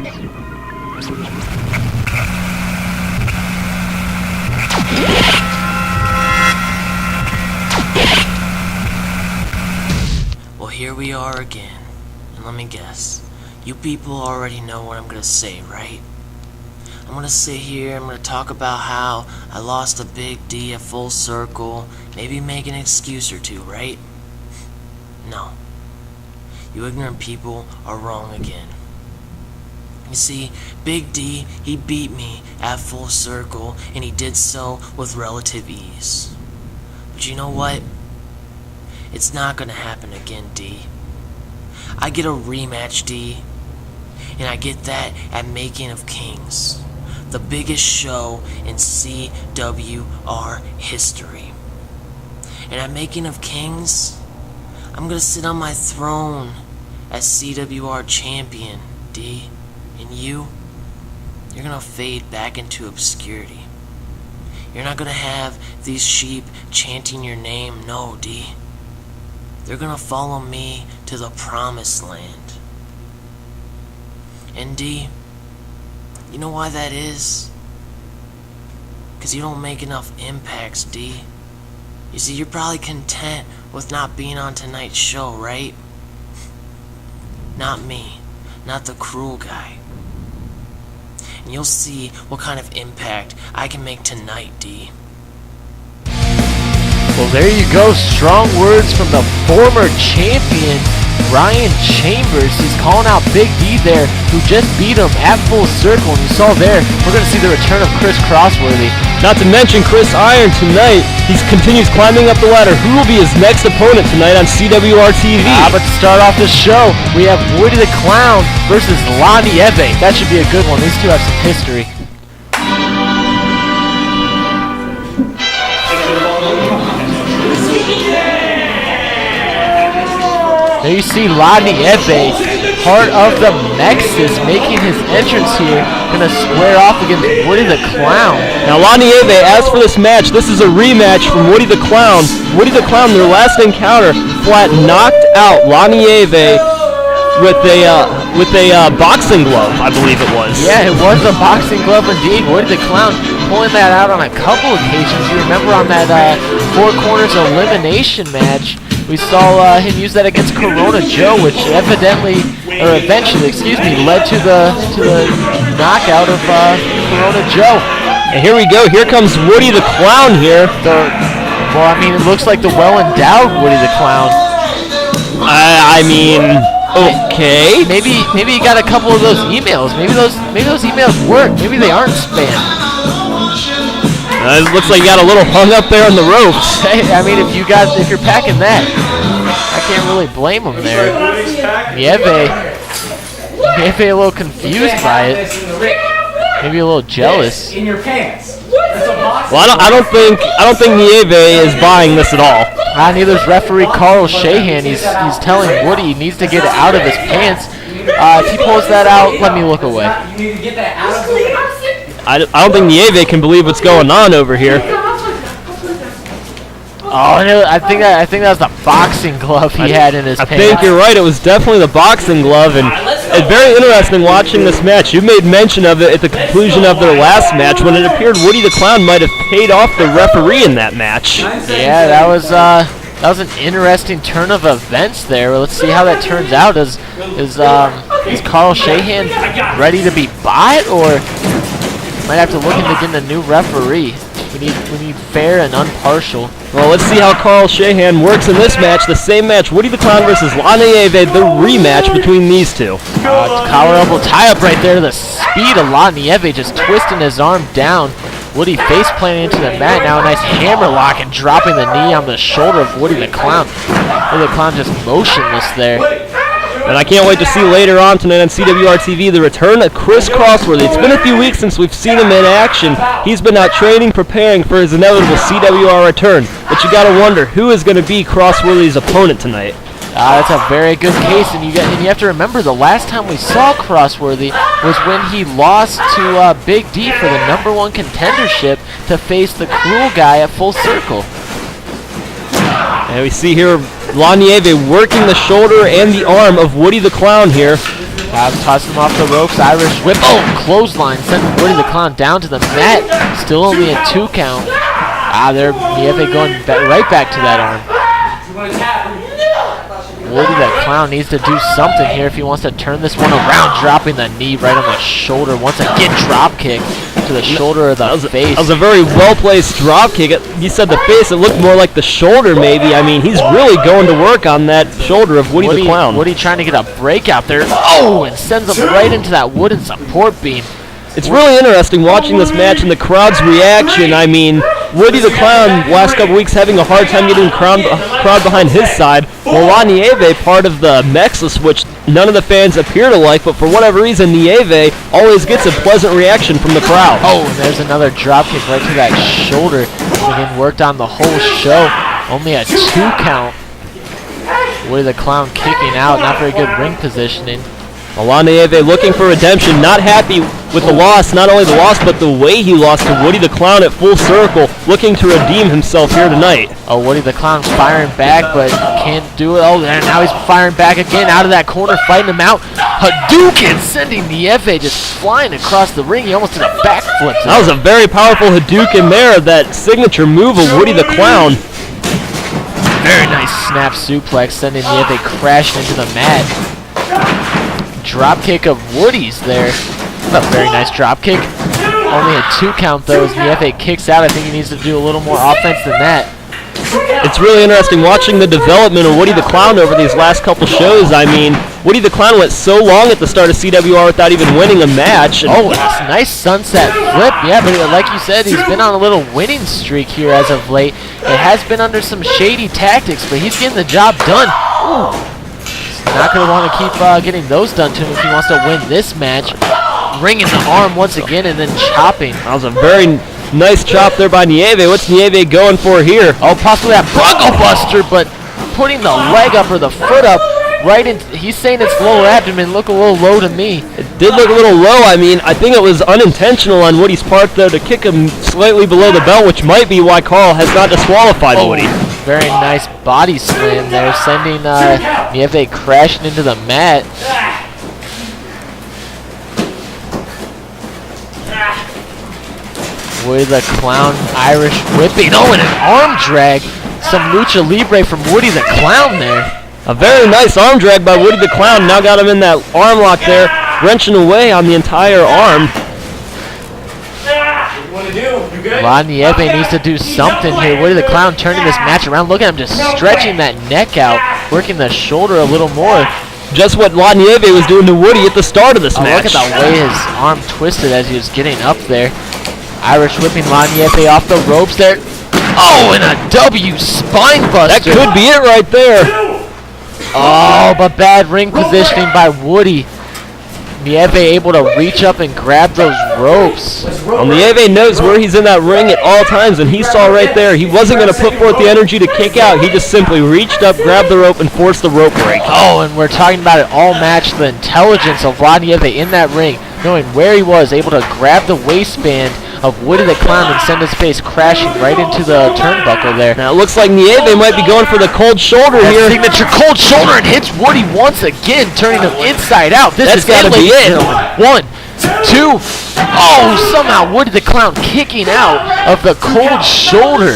Well, here we are again, and let me guess, you people already know what I'm gonna say, right? I'm gonna sit here, I'm gonna talk about how I lost a big D at Full Circle, maybe make an excuse or two, right? No. You ignorant people are wrong again. You see, Big D, he beat me at Full Circle, and he did so with relative ease. But you know what? It's not gonna happen again, D. I get a rematch, D, and I get that at Making of Kings, the biggest show in CWR history. And at Making of Kings, I'm gonna sit on my throne as CWR Champion, D, and you're gonna fade back into obscurity. You're not gonna have these sheep chanting your name, no, D. They're gonna follow me to the promised land. And D, you know why that is? 'Cause you don't make enough impacts, D. You see, you're probably content with not being on tonight's show, right? Not me, not the cruel guy. And you'll see what kind of impact I can make tonight, D. Well, there you go. Strong words from the former champion, Ryan Chambers. He's calling out Big D there, who just beat him at Full Circle. And you saw there, we're going to see the return of Chris Crossworthy. Not to mention Chris Iron tonight. He continues climbing up the ladder. Who will be his next opponent tonight on CWRtv? But to start off the show, we have Woody the Clown versus Nieve. That should be a good one. These two have some history. There you see Nieve, part of the Nexus, making his entrance here, gonna square off against Woody the Clown. Now Nieve, as for this match, this is a rematch from Woody the Clown. Woody the Clown, their last encounter, flat knocked out Nieve with a boxing glove, I believe it was. Yeah, it was a boxing glove indeed. Woody the Clown pulling that out on a couple occasions. You remember on that Four Corners elimination match, we saw him use that against Corona Joe, which eventually led to the knockout of Corona Joe. And here we go. Here comes Woody the Clown here. Well, I mean, it looks like the well-endowed Woody the Clown. I mean, okay. Maybe he got a couple of those emails. Maybe those emails work. Maybe they aren't spam. It looks like you got a little hung up there on the ropes. Hey, I mean, if you're packing that, I can't really blame him there. Nieve a little confused by it. Maybe a little jealous. In your pants. Well, I don't think Nieve is buying this at all. Neither's referee Carl Shahan. He's telling Woody he needs to get it out of his pants. If he pulls that out, let me look away. You need to get that out of the I don't think Nieve can believe what's going on over here. Oh, I think that was the boxing glove he had in his pants. I think you're right. It was definitely the boxing glove, and it's very interesting watching this match. You made mention of it at the conclusion of their last match when it appeared Woody the Clown might have paid off the referee in that match. Yeah, that was an interesting turn of events there. Let's see how that turns out. Is Carl Shahan ready to be bought, or might have to look into getting a new referee? We need fair and impartial. Well, let's see how Carl Shahan works in this match. The same match, Woody the Clown versus Nieve, the rematch between these two. Collar elbow tie-up right there. The speed of Nieve just twisting his arm down. Woody face planting into the mat now. A nice hammer lock and dropping the knee on the shoulder of Woody the Clown. Woody the Clown just motionless there. And I can't wait to see later on tonight on CWRtv the return of Chris Crossworthy. It's been a few weeks since we've seen him in action. He's been out training, preparing for his inevitable CWR return. But you gotta wonder, who is going to be Crossworthy's opponent tonight? That's a very good case, and you have to remember the last time we saw Crossworthy was when he lost to Big D for the #1 contendership to face the cruel guy at Full Circle. And we see here Nieve working the shoulder and the arm of Woody the Clown here. Tossing him off the ropes. Irish whip. Oh, clothesline. Sending Woody the Clown down to the mat. Still only a 2 count. There Nieve going right back to that arm. Woody the Clown needs to do something here if he wants to turn this one around, dropping the knee right on the shoulder. Once again, drop kick to the shoulder of the face. That was a very well-placed drop kick. You said the face, it looked more like the shoulder maybe. I mean, he's really going to work on that shoulder of Woody the Clown. Woody trying to get a break out there. Oh, and sends him right into that wooden support beam. It's really interesting watching this match and the crowd's reaction. I mean, Woody the Clown, last couple weeks, having a hard time getting the crowd behind his side. Well, La Nieve, part of the Nexus, which none of the fans appear to like, but for whatever reason, Nieve always gets a pleasant reaction from the crowd. Oh, and there's another drop kick right to that shoulder. Again, worked on the whole show. Only a 2 count. Woody the Clown kicking out, not very good ring positioning. La Nieve looking for redemption, not happy with the loss, not only the loss, but the way he lost to Woody the Clown at Full Circle, looking to redeem himself here tonight. Oh, Woody the Clown firing back, but can't do it. Oh, and now he's firing back again, out of that corner, fighting him out. Hadouken sending Nieve just flying across the ring. He almost did a backflip. That was a very powerful Hadouken there, that signature move of Woody the Clown. Very nice snap suplex, sending Nieve crashing into the mat. Drop kick of Woody's there. That's a very nice drop kick. Only a 2 count though as Nieve kicks out. I think he needs to do a little more offense than that. It's really interesting watching the development of Woody the Clown over these last couple shows. I mean, Woody the Clown went so long at the start of CWR without even winning a match. Oh, that's a nice sunset flip. Yeah, but like you said, he's been on a little winning streak here as of late. It has been under some shady tactics, but he's getting the job done. Ooh. Not going to want to keep getting those done to him if he wants to win this match. Ringing the arm once again and then chopping. That was a very nice chop there by Nieve. What's Nieve going for here? Oh, possibly that Bronco Buster, but putting the leg up or the foot up right in. He's saying it's lower abdomen. Look a little low to me. It did look a little low. I mean, I think it was unintentional on Woody's part, though, to kick him slightly below the belt, which might be why Carl has not disqualified Woody. Very nice body slam there, sending Nieve crashing into the mat. Woody the Clown, Irish whipping. Oh, and an arm drag. Some lucha libre from Woody the Clown there. A very nice arm drag by Woody the Clown. Now got him in that arm lock there, wrenching away on the entire arm. La Nieve needs to do something here. Woody the Clown turning this match around. Look at him just stretching that neck out, working the shoulder a little more. Just what La Nieve was doing to Woody at the start of this match. Look at the way his arm twisted as he was getting up there. Irish whipping La Nieve off the ropes there. Oh, and a W spine buster. That could be it right there. Oh, but bad ring positioning by Woody. Nieve able to reach up and grab those ropes. Well, Nieve knows where he's in that ring at all times, and he saw right there he wasn't going to put forth the energy to kick out. He just simply reached up, grabbed the rope, and forced the rope break. Oh, and we're talking about it all match, the intelligence of La Nieve in that ring, knowing where he was, able to grab the waistband of Woody the Clown and send his face crashing right into the turnbuckle there. Now it looks like Nieve might be going for the cold shoulder here. Signature cold shoulder and hits Woody once again, turning him inside out. That's gotta be it. 1, 2. Oh, somehow Woody the Clown kicking out of the cold shoulder.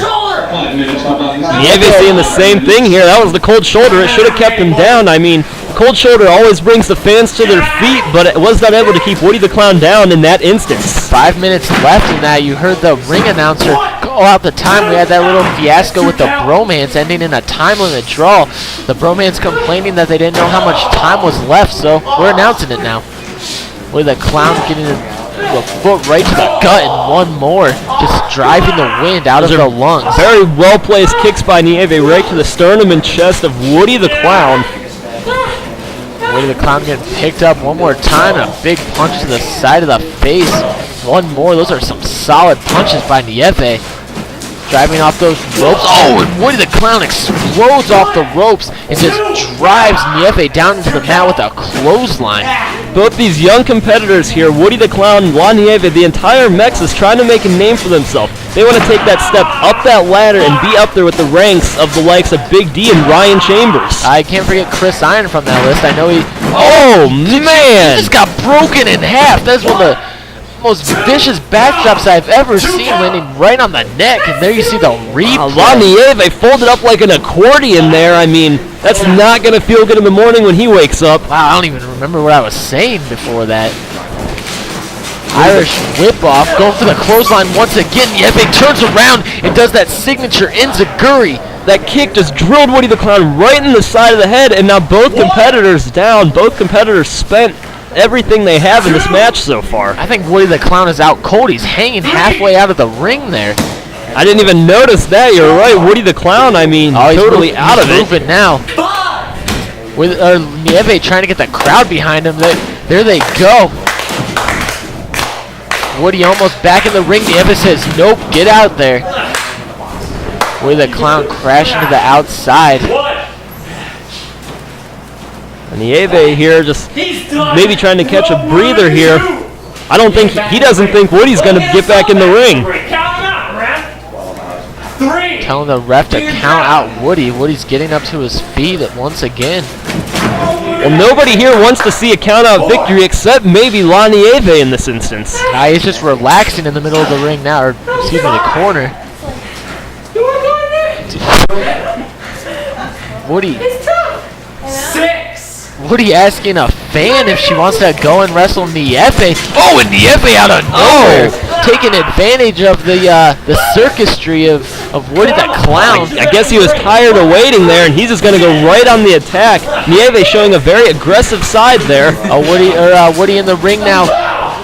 Nieve seeing the same thing here. That was the cold shoulder. It should have kept him down. I mean, cold shoulder always brings the fans to their feet, but it was not able to keep Woody the Clown down in that instance. 5 minutes left in that. You heard the ring announcer call out the time. We had that little fiasco with the bromance ending in a time limit draw. The bromance complaining that they didn't know how much time was left, so we're announcing it now. Woody the Clown getting the foot right to the gut and one more, just driving the wind out of the lungs. Very well-placed kicks by Nieve right to the sternum and chest of Woody the Clown. Woody the Clown getting picked up one more time and a big punch to the side of the face. One more. Those are some solid punches by Nieve. Driving off those ropes. Oh, and Woody the Clown explodes off the ropes and just drives Nieve down into the mat with a clothesline. Both these young competitors here, Woody the Clown and La Nieve, the entire Mex is trying to make a name for themselves. They want to take that step up that ladder and be up there with the ranks of the likes of Big D and Ryan Chambers. I can't forget Chris Iron from that list. I know he... Oh, man! He just got broken in half. That's one of the most vicious backdrops I've ever seen, landing right on the neck. And there you see the replay. La Nieve folded up like an accordion there. I mean, that's not going to feel good in the morning when he wakes up. Wow, I don't even remember what I was saying before that. Irish whip off, going for the clothesline once again. Nieve turns around and does that signature enziguri. That kick just drilled Woody the Clown right in the side of the head, and now both competitors down. Both competitors spent everything they have in this match so far. I think Woody the Clown is out cold. He's hanging halfway out of the ring there. I didn't even notice that. You're right. Woody the Clown, I mean, totally out of it. He's moving now. With Nieve trying to get the crowd behind him. There they go. Woody almost back in the ring. Nieve says, nope, get out there. Woody the Clown crashing to the outside. And Nieve here just maybe trying to catch a breather here. I don't think, he doesn't think Woody's going to get back in the ring. Telling the ref to count out Woody. Woody's getting up to his feet once again. Well, nobody here wants to see a count-out victory except maybe La Nieve in this instance. He's just relaxing in the middle of the ring now, or excuse me, the corner. Woody. Woody asking a fan if she wants to go and wrestle Nieve. Oh, and Nieve out of nowhere, taking advantage of the circusry of Woody the Clown. I guess he was tired of waiting there, and he's just going to go right on the attack. Nieve showing a very aggressive side there. Woody in the ring now.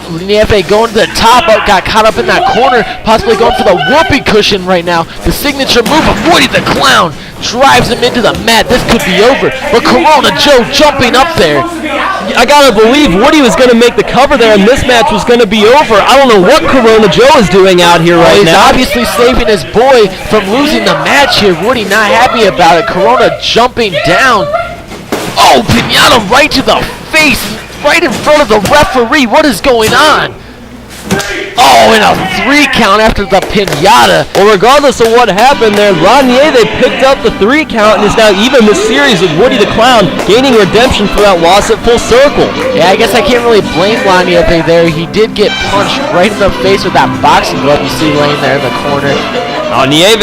Nieve going to the top, got caught up in that corner, possibly going for the whoopee cushion right now. The signature move of Woody the Clown drives him into the mat. This could be over, but Corona Joe jumping up there. I gotta believe Woody was gonna make the cover there, and this match was gonna be over. I don't know what Corona Joe is doing out here right now. He's obviously saving his boy from losing the match here. Woody not happy about it. Corona jumping down. Oh, pinata right to the face. Right in front of the referee. What is going on? Oh, and a 3 count after the pinata. Well, regardless of what happened there, La Nieve picked up the 3 count and is now even this series with Woody the Clown, gaining redemption for that loss at Full Circle. Yeah, I guess I can't really blame La Nieve there. He did get punched right in the face with that boxing glove you see laying there in the corner. Oh, Nieve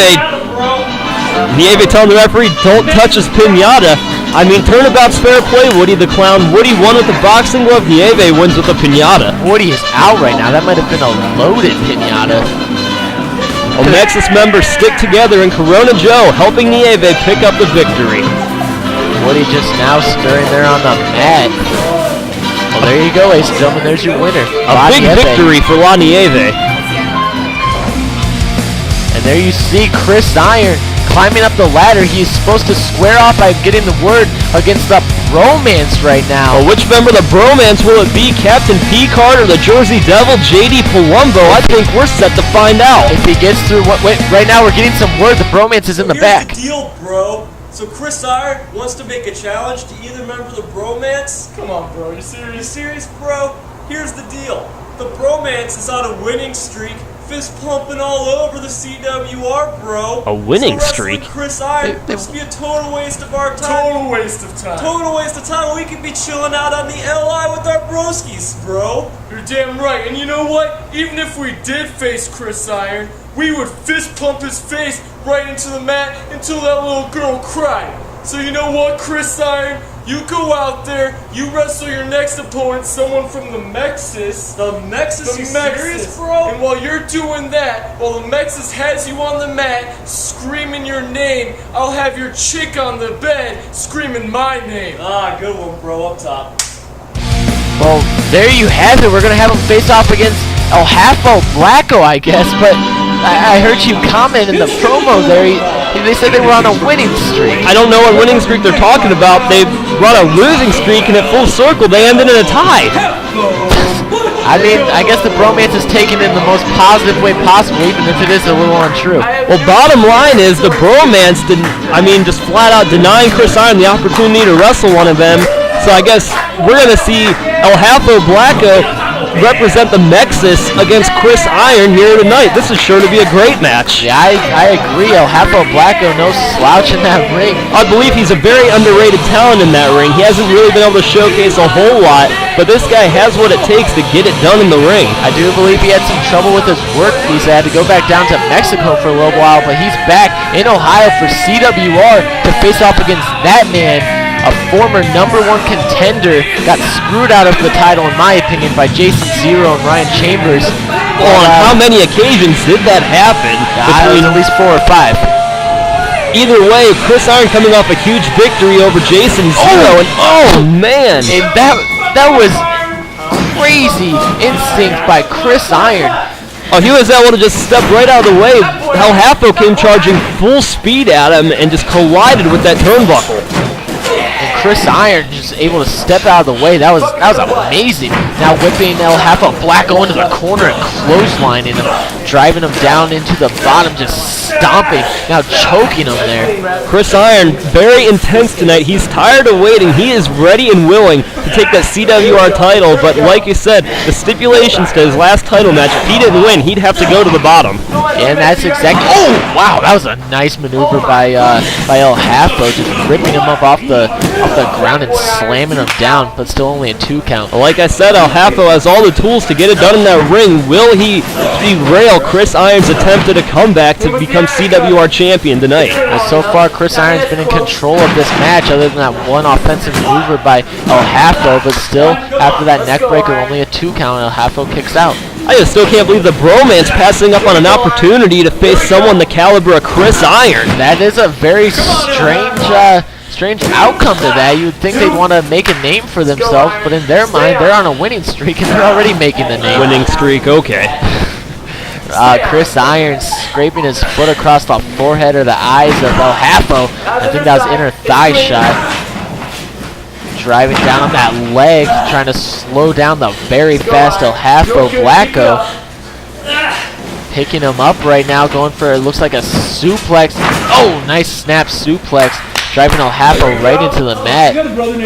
telling the referee, don't touch his pinata. I mean, turnabout's fair play, Woody the Clown. Woody won with the boxing glove. Nieve wins with the pinata. Woody is out right now. That might have been a loaded pinata. Well, Nexus members stick together, and Corona Joe helping Nieve pick up the victory. Woody just now stirring there on the mat. Well, there you go, ladies and gentlemen. There's your winner. A big victory for La Nieve. And there you see Chris Iron climbing up the ladder. He's supposed to square off by getting the word against the Bromance right now. Well, which member of the Bromance will it be? Captain Picard or the Jersey Devil, JD Palumbo? I think we're set to find out. If he gets through, right now we're getting some word. The Bromance is in the back. Here's the deal, bro. So Chris Iron wants to make a challenge to either member of the Bromance. Come on, bro. You serious, bro? Here's the deal. The Bromance is on a winning streak. Fist pumping all over the CWR, bro. A winning so streak? Chris Iron must be a total waste of our time. Total waste of time. Total waste of time. We could be chilling out on the LI with our broskies, bro. You're damn right. And you know what? Even if we did face Chris Iron, we would fist pump his face right into the mat until that little girl cried. So you know what, Chris Iron? You go out there, you wrestle your next opponent, someone from the Mexus. The Mexus? You serious, bro? And while you're doing that, while the Mexus has you on the mat, screaming your name, I'll have your chick on the bed, screaming my name. Ah, good one, bro, up top. Well, there you have it. We're going to have him face off against El Halfo Blacko, I guess, but I heard you comment in the promo there. They said they were on a winning streak. I don't know what winning streak they're talking about. They run a losing streak, and at Full Circle, they ended in a tie. I mean, I guess the Bromance is taken in the most positive way possible, even if it is a little untrue. Well, bottom line is the Bromance just flat out denying Chris Iron the opportunity to wrestle one of them, So I guess we're going to see El Halfo Blacko represent the Nexus against Chris Iron here tonight. This is sure to be a great match. Yeah, I agree. El Halfo Blacko, no slouch in that ring. I believe he's a very underrated talent in that ring. He hasn't really been able to showcase a whole lot, but this guy has what it takes to get it done in the ring. I do believe he had some trouble with his work. He's had to go back down to Mexico for a little while, but he's back in Ohio for CWR to face off against that man. A former #1 contender got screwed out of the title, in my opinion, by Jason Zero and Ryan Chambers. On how many occasions did that happen? At least 4 or 5. Either way, Chris Iron coming off a huge victory over Jason Zero, and oh man! And that was crazy instinct by Chris Iron. Oh, he was able to just step right out of the way. El Halfo came charging full speed at him and just collided with that turnbuckle. Chris Iron just able to step out of the way. That was amazing. Now whipping El Halfo Blacko into the corner and clotheslining him, driving him down into the bottom, just stomping, now choking him there. Chris Iron, very intense tonight. He's tired of waiting. He is ready and willing to take that CWR title, but like you said, the stipulations to his last title match, if he didn't win, he'd have to go to the bottom. And that's exactly, oh wow, that was a nice maneuver by El Halfo, just ripping him up off the ground and slamming him down, but still only a 2 count. Like I said, El Halfo has all the tools to get it done in that ring. Will he derail Chris Iron's attempt at a comeback to become CWR champion tonight? Well, so far, Chris Iron's been in control of this match, other than that one offensive maneuver by El Halfo, but still, after that neck breaker, only a 2 count, El Halfo kicks out. I just still can't believe the bromance passing up on an opportunity to face someone the caliber of Chris Iron. That is a very strange outcome to that. You would think they'd want to make a name for themselves, but in their mind, they're on a winning streak and they're already making the name. Winning streak, okay. Chris Iron scraping his foot across the forehead or the eyes of El Halfo. I think that was inner thigh shot. Driving down on that leg, trying to slow down the very fast El Halfo Blacko. Picking him up right now, going for, it looks like a suplex. Oh, nice snap suplex. Driving El Halfo right into the mat.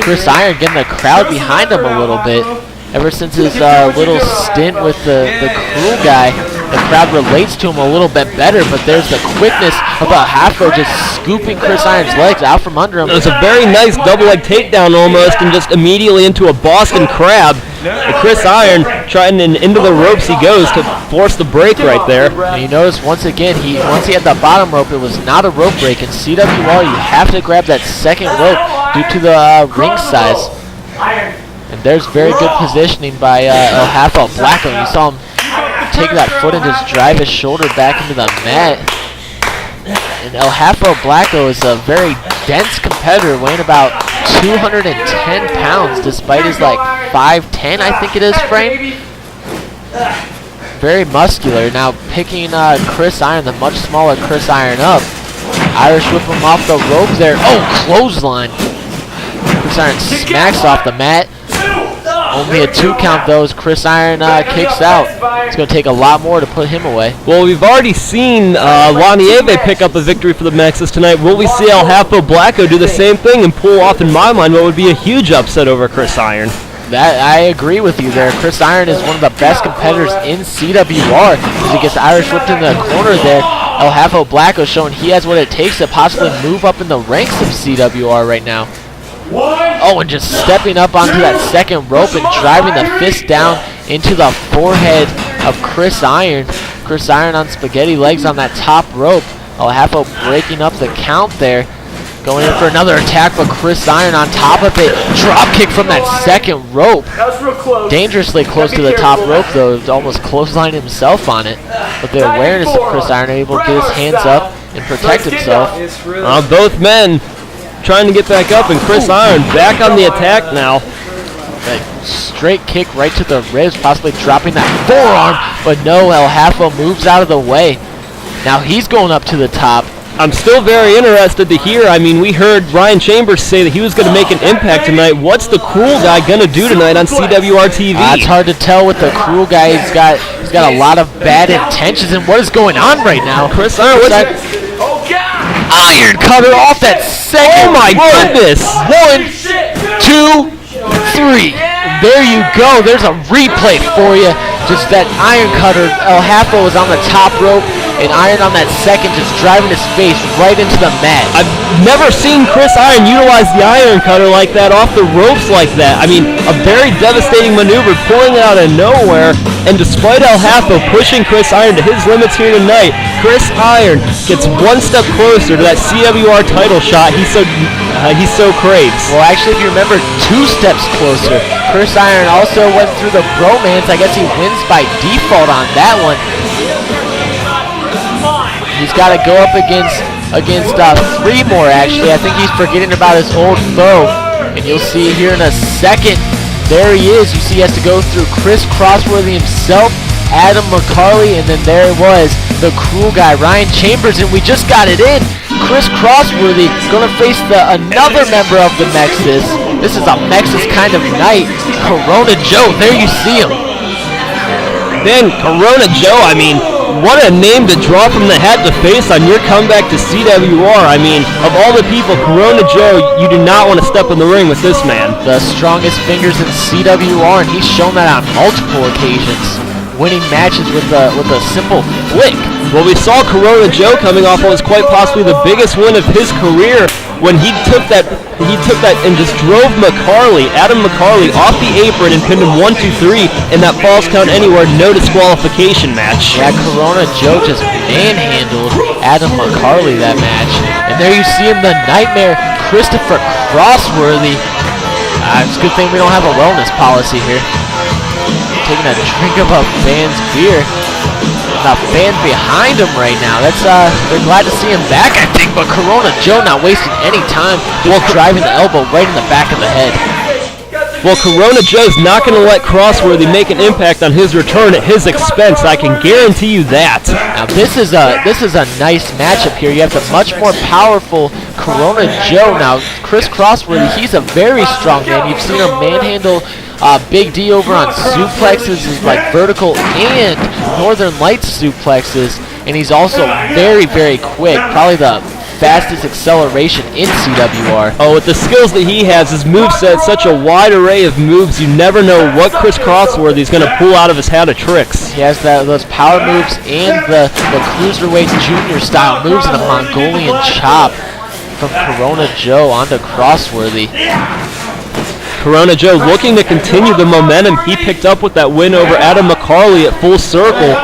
Chris Iron getting the crowd behind him a little bit. Ever since his little stint with the cruel guy, the crowd relates to him a little bit better, but there's the quickness of El Halfo just scooping Chris Iron's legs out from under him. It was a very nice double leg takedown almost, and just immediately into a Boston Crab. And Chris Iron trying into the ropes he goes to force the break right there. And you notice once again, once he had the bottom rope, it was not a rope break. In CWR, you have to grab that second rope due to the ring size. And there's very good positioning by El Halfo Blacko. You saw him take that foot and just drive his shoulder back into the mat. And El Halfo Blacko is a very dense competitor, weighing about 210 pounds, despite his like 5'10", I think it is, frame. Very muscular. Now picking Chris Iron, the much smaller Chris Iron, up. Irish whip him off the rope there. Oh, clothesline. Chris Iron smacks off the mat. Only a 2 count though as Chris Iron kicks out. It's going to take a lot more to put him away. Well, we've already seen Nieve pick up a victory for the Nexus tonight. Will we see El Halfo Blacko do the same thing and pull off, in my mind, what would be a huge upset over Chris Iron? That I agree with you there. Chris Iron is one of the best competitors in CWR as he gets Irish whipped in the corner there. El Halfo Blacko showing he has what it takes to possibly move up in the ranks of CWR right now. Oh, and just stepping up onto that second rope and driving the fist down into the forehead of Chris Iron. Chris Iron on spaghetti legs on that top rope. El Halfo breaking up the count there. Going in for another attack, but Chris Iron on top of it. Drop kick from that second rope. That was real close. Dangerously close to the top rope, though. Almost clotheslined himself on it. But the awareness of Chris Iron, able to get his hands up and protect himself. Both men trying to get back up, and Chris Iron back on the attack now. That straight kick right to the ribs, possibly dropping that forearm. But no, El Halfo moves out of the way. Now he's going up to the top. I'm still very interested to hear. I mean, we heard Ryan Chambers say that he was going to make an impact tonight. What's the cruel guy going to do tonight on CWRtv? It's hard to tell with the cruel guy. He's got a lot of bad intentions. And what is going on right now? Chris Iron, what's that? Iron cutter off that second. Oh my goodness! 1, 2, 3. There you go. There's a replay for you. Just that iron cutter. El Hafo was on the top rope, and Iron on that second just driving his face right into the mat. I've never seen Chris Iron utilize the iron cutter like that, off the ropes like that. I mean, a very devastating maneuver, pulling it out of nowhere, and despite El Hafo pushing Chris Iron to his limits here tonight, Chris Iron gets one step closer to that CWR title shot he so craves. Well, actually, if you remember, 2 steps closer. Chris Iron also went through the bromance. I guess he wins by default on that one. He's got to go up against 3 more, actually. I think he's forgetting about his old foe. And you'll see here in a second, there he is. You see he has to go through Chris Crossworthy himself, Adam McCarley, and then there it was, the cruel guy, Ryan Chambers, and we just got it in. Chris Crossworthy going to face another member of the Nexus. This is a Nexus kind of night. Corona Joe, there you see him. Man, Corona Joe, I mean, what a name to draw from the hat to face on your comeback to CWR. I mean, of all the people, Corona Joe, you do not want to step in the ring with this man. The strongest fingers in CWR, and he's shown that on multiple occasions, winning matches with a simple flick. Well, we saw Corona Joe coming off what was quite possibly the biggest win of his career when he took that and just drove Adam McCarley off the apron and pinned him 1-2-3 in that Falls Count Anywhere no disqualification match. Yeah, Corona Joe just manhandled Adam McCarley that match. And there you see him, the Nightmare, Christopher Crossworthy. It's a good thing we don't have a wellness policy here. Taking a drink of a fan's beer. The fan behind him right now. They're glad to see him back, I think, but Corona Joe not wasting any time, just driving the elbow right in the back of the head. Well, Corona Joe's not going to let Crossworthy make an impact on his return at his expense. I can guarantee you that. Now this is a nice matchup here. You have the much more powerful Corona Joe. Now Chris Crossworthy, he's a very strong man. You've seen him manhandle Big D over on suplexes, like vertical and Northern Lights suplexes, and he's also very, very quick. Probably the fastest acceleration in CWR. Oh, with the skills that he has, his moveset, such a wide array of moves, you never know what Chris Crossworthy is going to pull out of his hat of tricks. He has those power moves and the Cruiserweight Junior style moves and a Mongolian chop from Corona Joe onto Crossworthy. Corona Joe looking to continue the momentum he picked up with that win over Adam McCarley at Full Circle.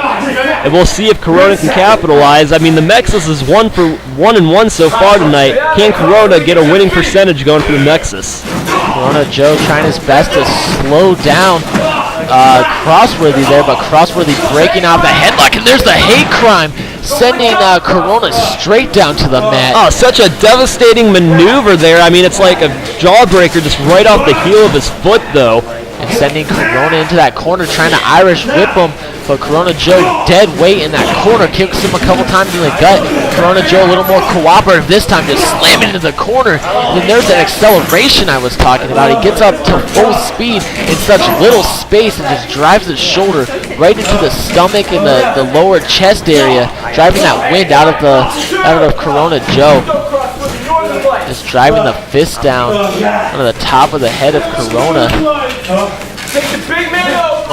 And we'll see if Corona can capitalize. I mean, the Nexus is 1-1 so far tonight. Can Corona get a winning percentage going for the Nexus? Corona Joe trying his best to slow down Crossworthy there, but Crossworthy breaking out the headlock, and there's the hate crime, sending Corona straight down to the mat. Oh, such a devastating maneuver there. I mean, it's like a jawbreaker just right off the heel of his foot, though. And sending Corona into that corner, trying to Irish whip him. But Corona Joe dead weight in that corner, kicks him a couple times in the gut. Corona Joe a little more cooperative this time, just slamming into the corner. And then there's that acceleration I was talking about. He gets up to full speed in such little space and just drives his shoulder right into the stomach and the lower chest area, driving that wind out of Corona Joe. Just driving the fist down onto the top of the head of Corona.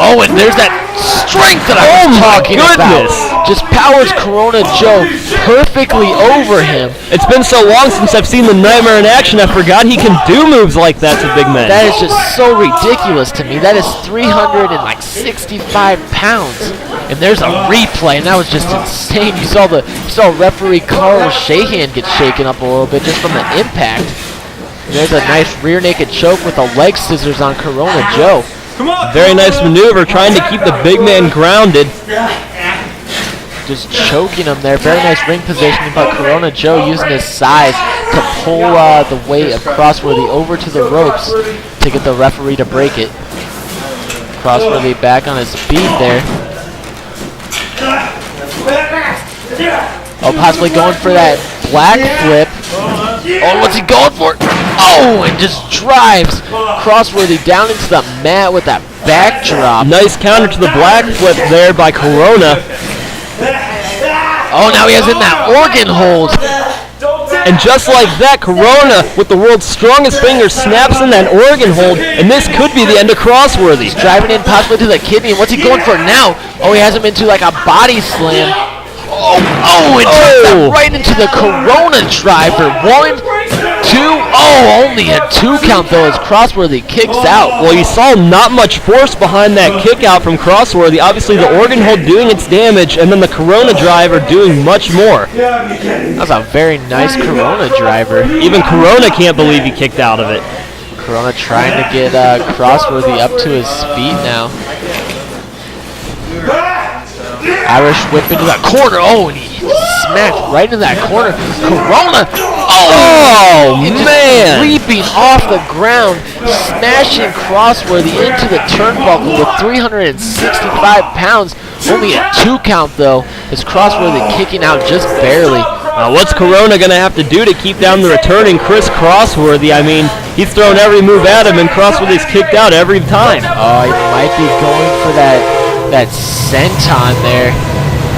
Oh, and there's that strength that I was talking about. Just powers Corona Joe perfectly over him. It's been so long since I've seen the Nightmare in action, I forgot he can do moves like that to big men. That is just so ridiculous to me. That is 365 pounds. And there's a replay, and that was just insane. You saw referee Carl Shahan get shaken up a little bit just from the impact. And there's a nice rear naked choke with the leg scissors on Corona Joe. Very nice maneuver, trying to keep the big man grounded. Just choking him there. Very nice ring positioning by Corona Joe, using his size to pull the weight of Crossworthy over to the ropes to get the referee to break it. Crossworthy back on his feet there. Oh, possibly going for that black flip. Oh, what's he going for? Oh, and just drives Crossworthy down into the mat with that backdrop. Nice counter to the black flip there by Corona. Oh, now he has in that organ hold. And just like that, Corona, with the world's strongest finger, snaps in that Oregon hold, and this could be the end of Crossworthy. Driving in possibly to the kidney. And what's he going for now? Oh, he has him into like a body slam. Oh, it turns out right into the Corona driver. 1, 2, oh, only a 2 count though as Crossworthy kicks out. Well, you saw not much force behind that kick out from Crossworthy. Obviously, the Oregon hold doing its damage, and then the Corona driver doing much more. That's a very nice Corona driver. Even Corona can't believe he kicked out of it. Corona trying to get Crossworthy up to his feet now. Irish whip into that corner. Oh, and he smacked right into that corner. Corona. Oh, man. Leaping off the ground, smashing Crossworthy into the turnbuckle with 365 pounds. Only a 2 count, though, as Crossworthy kicking out just barely. What's Corona going to have to do to keep down the returning Chris Crossworthy? I mean, he's thrown every move at him, and Crossworthy's kicked out every time. Oh, he might be going for that senton there.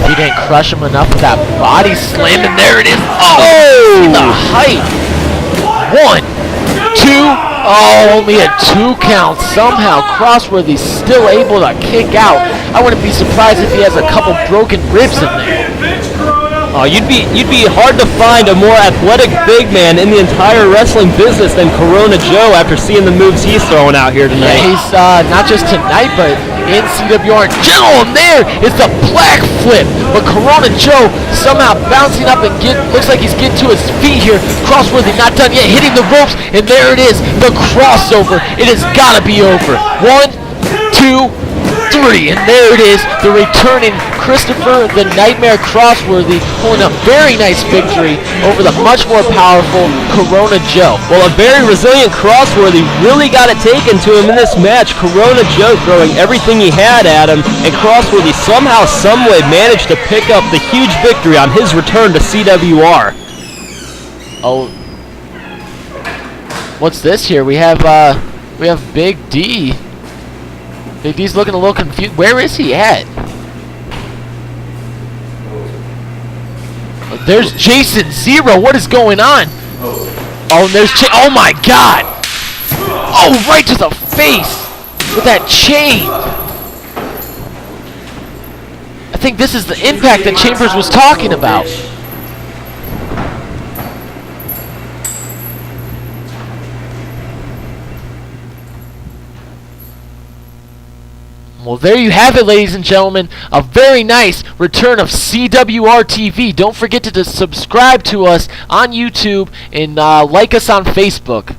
He didn't crush him enough with that body slam, and there it is. Oh! See the height. 1, 2. Oh, only a 2 count. Somehow Crossworthy's still able to kick out. I wouldn't be surprised if he has a couple broken ribs in there. Oh, you'd be hard to find a more athletic big man in the entire wrestling business than Corona Joe after seeing the moves he's throwing out here tonight. Yeah, he's not just tonight, but in CWR in general. And there is the black flip. But Corona Joe somehow bouncing up and looks like he's getting to his feet here. Crossworthy not done yet, hitting the ropes, and there it is, the crossover. It has got to be over. 1, 2, 3, and there it is, the returning Christopher the Nightmare Crossworthy pulling a very nice victory over the much more powerful Corona Joe. Well, a very resilient Crossworthy really got it taken to him in this match. Corona Joe throwing everything he had at him, and Crossworthy somehow, someway managed to pick up the huge victory on his return to CWR. Oh, what's this here? We have Big D. Big D's looking a little confused. Where is he at? There's Jason Zero. What is going on? Oh, and there's oh my God! Oh, right to the face with that chain. I think this is the impact that Chambers was talking about. Well, there you have it, ladies and gentlemen. A very nice return of CWRtv. Don't forget to subscribe to us on YouTube and like us on Facebook.